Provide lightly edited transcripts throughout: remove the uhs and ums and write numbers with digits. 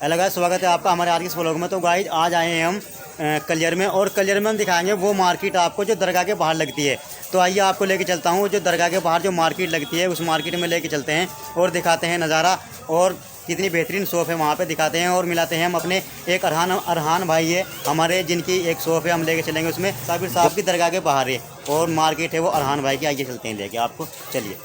Hello guys, स्वागत है आपका हमारे आज के इस व्लॉग में। तो गाइस आज आए हैं हम कलियर में, और कलियर में हम दिखाएंगे वो मार्केट आपको जो दरगाह के बाहर लगती है। तो आइए आपको लेके चलता हूँ जो दरगाह के बाहर जो मार्केट लगती है उस मार्केट में लेके चलते हैं और दिखाते हैं नज़ारा, और कितनी बेहतरीन शॉप है वहाँ पे दिखाते हैं। और मिलाते हैं हम अपने एक अरहान भाई है हमारे, जिनकी एक शॉप है, हम लेके चलेंगे उसमें। साबिर साहब की दरगाह के बाहर है और मार्केट है वो अरहान भाई की। आइए चलते हैं लेके आपको, चलिए।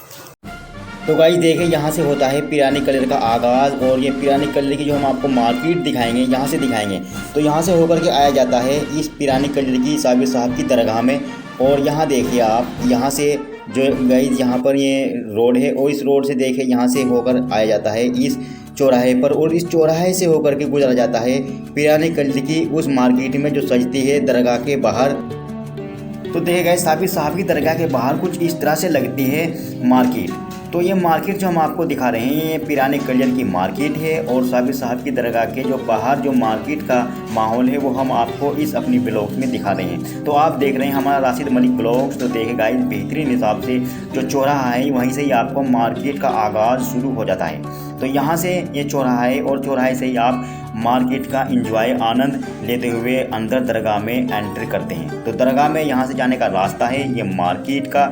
तो गाइस देखिए, यहाँ से होता है पिरानी कलर का आगाज़, और ये पिरानी कलर की जो हम आपको मार्केट दिखाएंगे यहाँ से दिखाएंगे। तो यहाँ से होकर के आया जाता है इस पिरानी कलर की साबिर साहब की दरगाह में। और यहाँ देखिए आप, यहाँ से जो गाइस यहाँ पर ये रोड है, और इस रोड से देखिए यहाँ से होकर आया जाता है इस चौराहे पर, और इस चौराहे से होकर के गुजरा जाता है पिरानी कलर की उस मार्केट में जो सजती है दरगाह के बाहर। तो देखिए गाइस, साबिर साहब की दरगाह के बाहर कुछ इस तरह से लगती है मार्केट। तो ये मार्केट जो हम आपको दिखा रहे हैं ये पिरानी कलियर की मार्केट है, और साबिर साहब की दरगाह के जो बाहर जो मार्केट का माहौल है वो हम आपको इस अपनी ब्लॉग्स में दिखा रहे हैं। तो आप देख रहे हैं हमारा राशिद मलिक ब्लॉग्स। तो देखे गाइस, बेहतरीन हिसाब से जो चौराहा है वहीं से ही आपको मार्केट का आगाज़ शुरू हो जाता है। तो यहाँ से ये चौराहा है, और चौराहे से ही आप मार्केट का एंजॉय आनंद लेते हुए अंदर दरगाह में एंटर करते हैं। तो दरगाह में यहाँ से जाने का रास्ता है। ये मार्केट का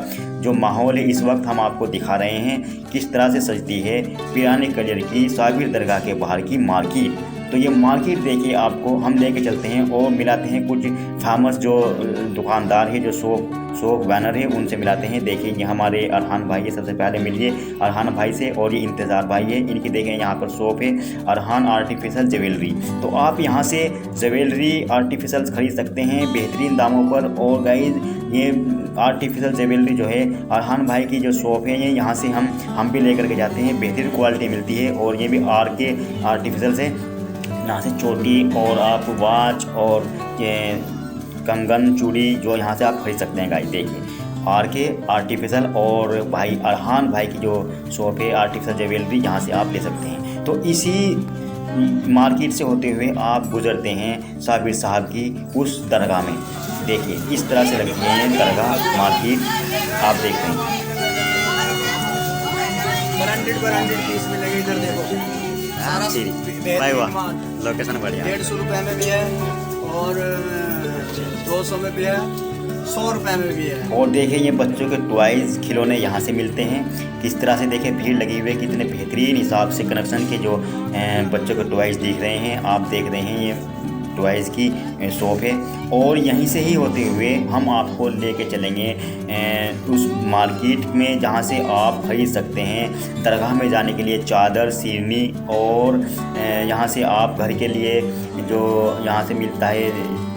जो माहौल है इस वक्त हम आपको दिखा रहे हैं किस तरह से सजती है पिरानी कलियर की साबिर दरगाह के बाहर की मार्केट। तो ये मार्केट देखिए, आपको हम लेके चलते हैं और मिलाते हैं कुछ फेमस जो दुकानदार है, जो शॉप बैनर है, उनसे मिलाते हैं। देखिए ये हमारे अरहान भाई है, सबसे पहले मिलिए अरहान भाई से। और ये इंतज़ार भाई है, इनकी देखें यहाँ पर शॉप है अरहान आर्टिफिशियल ज्वेलरी। तो आप यहाँ से ज्वेलरी आर्टिफिशियल ख़रीद सकते हैं बेहतरीन दामों पर। और गाइस ये आर्टिफिशियल ज्वेलरी जो है अरहान भाई की जो शॉप है, ये यहाँ से हम भी लेकर के जाते हैं। बेहतरीन क्वालिटी मिलती है, और ये भी RK आर्टिफिशियल से यहाँ से चोटी और आप वॉच और कंगन चूड़ी जो यहाँ से आप खरीद सकते हैं। गाइस देखिए RK आर्टिफिशियल, और भाई अरहान भाई की जो शॉप है आर्टिफिशियल ज्वेलरी, यहाँ से आप ले सकते हैं। तो इसी मार्केट से होते हुए आप गुजरते हैं साबिर साहब की उस दरगाह में। देखिए इस तरह से लगती है दरगाह मार्केट, आप देख रहे हैं। ब्रांडेड पीस मिलेंगे इधर देखो। भाई वाह, लोकेशन बढ़िया। 150 रुपये में भी है, और 200 में भी है, 100 रुपये में भी है। और देखिए ये बच्चों के टॉयज़ खिलौने यहाँ से मिलते हैं। किस तरह से देखिए भीड़ लगी हुई है, कितने बेहतरीन हिसाब से कनेक्शन के जो बच्चों के टॉयज़ दिख रहे हैं। आप देख रहे हैं ये टॉयज़ की शॉप है, और यहीं से ही होते हुए हम आपको लेके चलेंगे उस मार्केट में जहाँ से आप खरीद सकते हैं दरगाह में जाने के लिए चादर, सीरनी, और यहाँ से आप घर के लिए जो यहाँ से मिलता है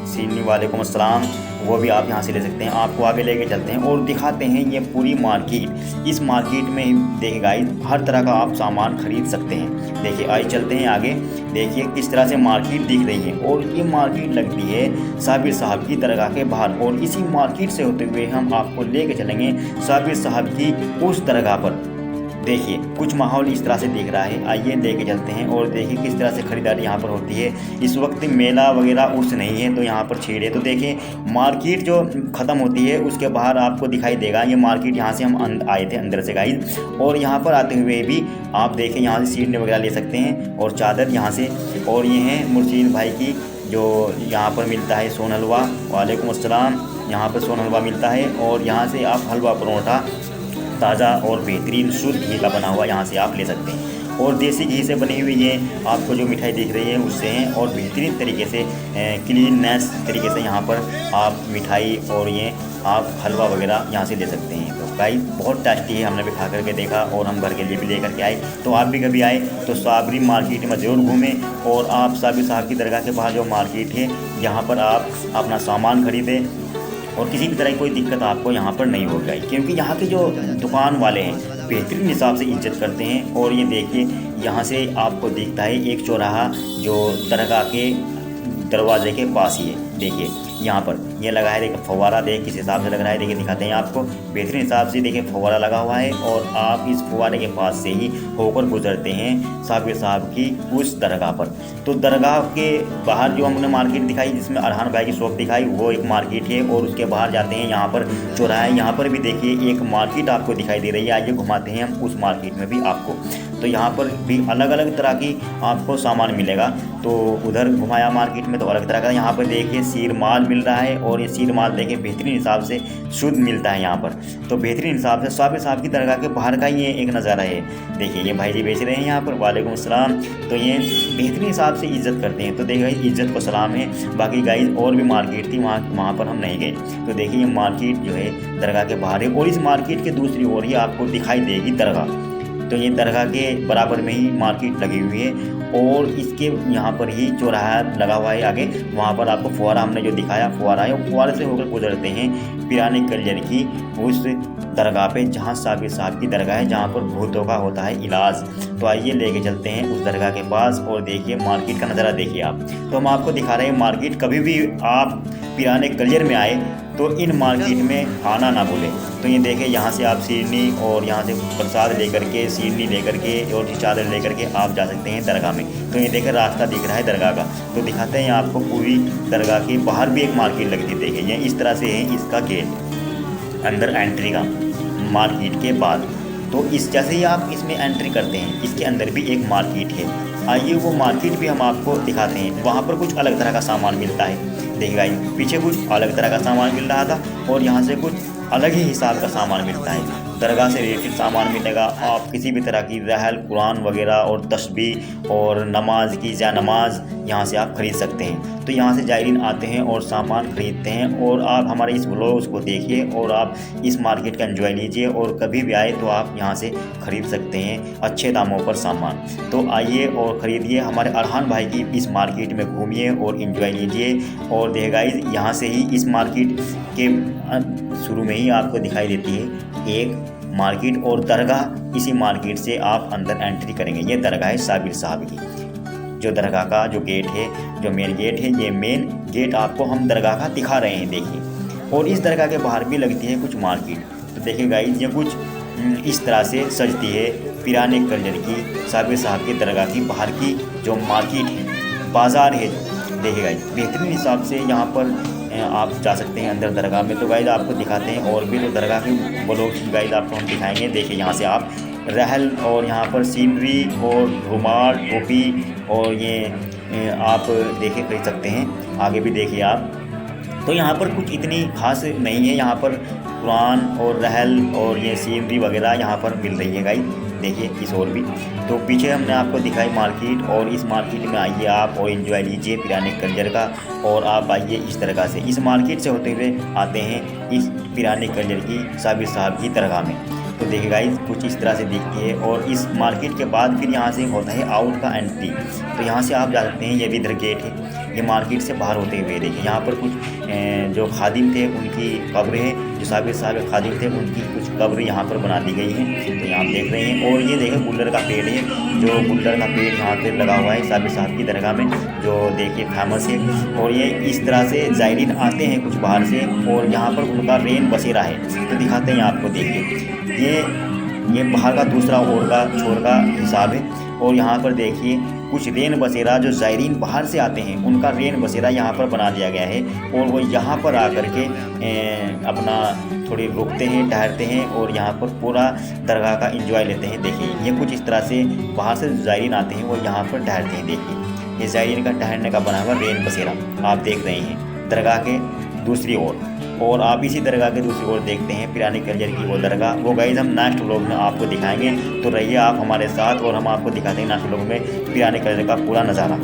सीरनी, वालेकुम अस्सलाम, वो भी आप यहाँ से ले सकते हैं। आपको आगे लेके चलते हैं और दिखाते हैं ये पूरी मार्केट। इस मार्केट में देखिए गाइस, हर तरह का आप सामान खरीद सकते हैं। देखिए आइए चलते हैं आगे। देखिए किस तरह से मार्केट दिख रही है, और ये मार्केट लगती है साबिर साहब की दरगाह के बाहर, और इसी मार्केट से होते हुए हम आपको लेके चलेंगे साबिर साहब की उस दरगाह पर। देखिए कुछ माहौल इस तरह से दिख रहा है, आइए लेके चलते हैं और देखिए किस तरह से ख़रीदारी यहाँ पर होती है। इस वक्त मेला वगैरह उर्स नहीं है, तो यहाँ पर छेड़ है। तो देखिए मार्केट जो ख़त्म होती है उसके बाहर आपको दिखाई देगा ये मार्केट। यहाँ से हम आए थे अंदर से गाइस, और यहाँ पर आते हुए भी आप देखें यहाँ से सीढ़ी वगैरह ले सकते हैं, और चादर यहाँ से। और ये हैं मुर्शीद भाई की जो यहाँ पर मिलता है सोन हलवा, वालेकुम अस्सलाम, यहाँ पर सोन हलवा मिलता है। और यहाँ से आप हलवा परोठा ताज़ा और बेहतरीन शुद्ध घी का बना हुआ यहाँ से आप ले सकते हैं। और देसी घी से बनी हुई ये आपको जो मिठाई दिख रही है उससे हैं, और बेहतरीन तरीके से क्लीननेस तरीके से यहाँ पर आप मिठाई और ये आप हलवा वगैरह यहाँ से ले सकते हैं। तो गाइस बहुत टेस्टी है, हमने भी खा करके देखा और हम घर के लिए भी लेकर के आए। तो आप भी कभी आए तो साबरी मार्केट में ज़रूर घूमें, और आप साबिर साहब की दरगाह के बाहर जो मार्केट है यहाँ पर आप अपना सामान खरीदें, और किसी भी तरह की कोई दिक्कत आपको यहाँ पर नहीं होगी, क्योंकि यहाँ के जो दुकान वाले हैं बेहतरीन हिसाब से इज्जत करते हैं। और ये देखिए यहाँ से आपको दिखता है एक चौराहा जो दरगाह के दरवाजे के पास ही है। देखिए यहाँ पर ये लगा है, देखिए फव्वारा, देख किस हिसाब से लग रहा है। देखिए दिखाते हैं आपको बेहतरीन हिसाब से। देखिए फव्वारा लगा हुआ है, और आप इस फव्वारे के पास से ही होकर गुजरते हैं साबिर साहब की उस दरगाह पर। तो दरगाह के बाहर जो हमने मार्केट दिखाई जिसमें अरहान भाई की शॉप दिखाई, वो एक मार्केट है, और उसके बाहर जाते हैं यहाँ पर चौराहा है। यहाँ पर भी देखिए एक मार्केट आपको दिखाई दे रही है, आइए घुमाते हैं हम उस मार्केट में भी आपको। तो यहाँ पर भी अलग अलग तरह की आपको सामान मिलेगा। तो उधर घुमाया मार्केट में तो अलग तरह का, यहाँ पर देखिए सीर माल मिल रहा है, और ये सीर माल देखिए बेहतरीन हिसाब से शुद्ध मिलता है यहाँ पर। तो बेहतरीन हिसाब से साबिर साहब की दरगाह के बाहर का ये एक नज़ारा है। देखिए ये भाई जी बेच रहे हैं यहाँ पर, वालेकुम अस्सलाम। तो ये बेहतरीन हिसाब से इज्जत करते हैं। तो देखिए इज्जत को सलाम है। बाकी गाइस और भी मार्केट थी, वहाँ पर हम नहीं गए। तो देखिए ये मार्केट जो है दरगाह के बाहर है, और इस मार्केट के दूसरी ओर ही आपको दिखाई देगी दरगाह। तो ये दरगाह के बराबर में ही मार्केट लगी हुई है, और इसके यहाँ पर ही चौराहा लगा हुआ है आगे। वहाँ पर आपको फुहारा हमने जो दिखाया फुहारा है, वो फुहारे से होकर गुजरते हैं पिराने कल्यर की उस दरगाह पे जहाँ साबिर साहब की दरगाह है, जहाँ पर भूतों का होता है इलाज। तो आइए लेके चलते हैं उस दरगाह के पास, और देखिए मार्केट का नज़ारा देखिए आप। तो हम आपको दिखा रहे हैं मार्केट। कभी भी आप पिराने कल्यर में आए तो इन मार्केट में आना ना भूलें। तो ये देखें यहाँ से आप सीढ़नी और यहाँ से प्रसाद लेकर के, सीढ़नी लेकर के और चादर लेकर के आप जा सकते हैं दरगाह में। तो ये देखें रास्ता दिख रहा है दरगाह का। तो दिखाते हैं आपको पूरी दरगाह के बाहर भी एक मार्केट लगती है। देखिए ये इस तरह से है इसका गेट अंदर एंट्री का मार्केट के बाद। तो इस जैसे ही आप इसमें एंट्री करते हैं, इसके अंदर भी एक मार्केट है। आइए वो मार्केट भी हम आपको दिखाते हैं। वहाँ पर कुछ अलग तरह का सामान मिलता है। देखिएगा पीछे कुछ अलग तरह का सामान मिल रहा था, और यहाँ से कुछ अलग ही हिसाब का सामान मिलता है। दरगाह से रिलेटेड सामान मिलेगा। आप किसी भी तरह की रहल, कुरान वगैरह और तस्बीह और नमाज की या नमाज यहाँ से आप ख़रीद सकते हैं। तो यहाँ से जायरीन आते हैं और सामान ख़रीदते हैं, और आप हमारे इस व्लॉग्स को देखिए और आप इस मार्केट का एंजॉय लीजिए, और कभी भी आए तो आप यहाँ से ख़रीद सकते हैं अच्छे दामों पर सामान। तो आइए और ख़रीदिए, हमारे अरहान भाई की इस मार्केट में घूमिए और एंजॉय लीजिए। और देखिए गाइस यहाँ से ही इस मार्केट के शुरू में ही आपको दिखाई देती है एक मार्केट और दरगाह। इसी मार्केट से आप अंदर एंट्री करेंगे। ये दरगाह है साबिर साहब की। जो दरगाह का जो गेट है, जो मेन गेट है, ये मेन गेट आपको हम दरगाह का दिखा रहे हैं। देखिए और इस दरगाह के बाहर भी लगती है कुछ मार्केट। तो देखिए गाइस ये कुछ इस तरह से सजती है पिराने कल्चर की साबिर साहब की दरगाह की बाहर की जो मार्केट है, बाज़ार है। जो देखिए गाइस बेहतरीन हिसाब से यहाँ पर आप जा सकते हैं अंदर दरगाह में। तो गाइस आपको दिखाते हैं और भी तो दरगाह के ब्लॉग गाइस आपको हम दिखाएंगे। देखिए यहाँ से आप रहल और यहाँ पर सीनरी और रुमाल, टोपी और ये आप देखिए खरीद सकते हैं। आगे भी देखिए आप। तो यहाँ पर कुछ इतनी खास नहीं है, यहाँ पर कुरान और रहल और ये सीनरी वगैरह यहाँ पर मिल रही है गाइस। देखिए इस और भी। तो पीछे हमने आपको दिखाई मार्केट, और इस मार्केट में आइए आप और एंजॉय लीजिए पिराने कल्चर का। और आप आइए इस तरह से इस मार्केट से होते हुए आते हैं इस पिराने कल्चर की साबिर साहब की दरगाह में। तो देखिए गाइस कुछ इस तरह से दिखती है। और इस मार्केट के बाद फिर यहाँ से होता है आउट का एंट्री। तो यहाँ से आप जा सकते हैं। ये भी इधर गेट है, ये मार्केट से बाहर होते हुए। देखिए यहाँ पर कुछ जो खादिम थे उनकी कब्रें हैं, जो साबिर साहब खादिम थे उनकी कुछ कब्र यहाँ पर बना दी गई हैं। तो यहाँ आप देख रहे हैं। और ये देखें गुल्लर का पेड़ है, जो गुल्लर का पेड़ यहाँ पर लगा हुआ है साबिर साहब की दरगाह में, जो देखिए फेमस है। और ये इस तरह से जायरीन आते हैं कुछ बाहर से, और यहाँ पर उनका रेन बसेरा है। तो दिखाते हैं आपको। देखिए ये बाहर का दूसरा ओर का छोर का हिसाब है। और यहाँ पर देखिए कुछ रेन बसेरा जो ज़ायरीन बाहर से आते हैं उनका रेन बसेरा यहाँ पर बना दिया गया है, और वो यहाँ पर आकर के अपना थोड़ी रुकते हैं, ठहरते हैं, और यहाँ पर पूरा दरगाह का एंजॉय लेते हैं। देखिए ये कुछ इस तरह से बाहर से ज़ायरीन आते हैं, वो यहाँ पर ठहरते हैं। देखिए ये ज़ायरीन का ठहरने का बना हुआ रेन बसेरा आप देख रहे हैं दरगाह के दूसरी ओर। और आप इसी दरगाह के दूसरी ओर देखते हैं पिराने कल्चर की वो दरगाह। वो गाइस हम नेक्स्ट व्लॉग में आपको दिखाएंगे। तो रहिए आप हमारे साथ, और हम आपको दिखाते हैं नेक्स्ट व्लॉग में पिराने कल्चर का पूरा नज़ारा।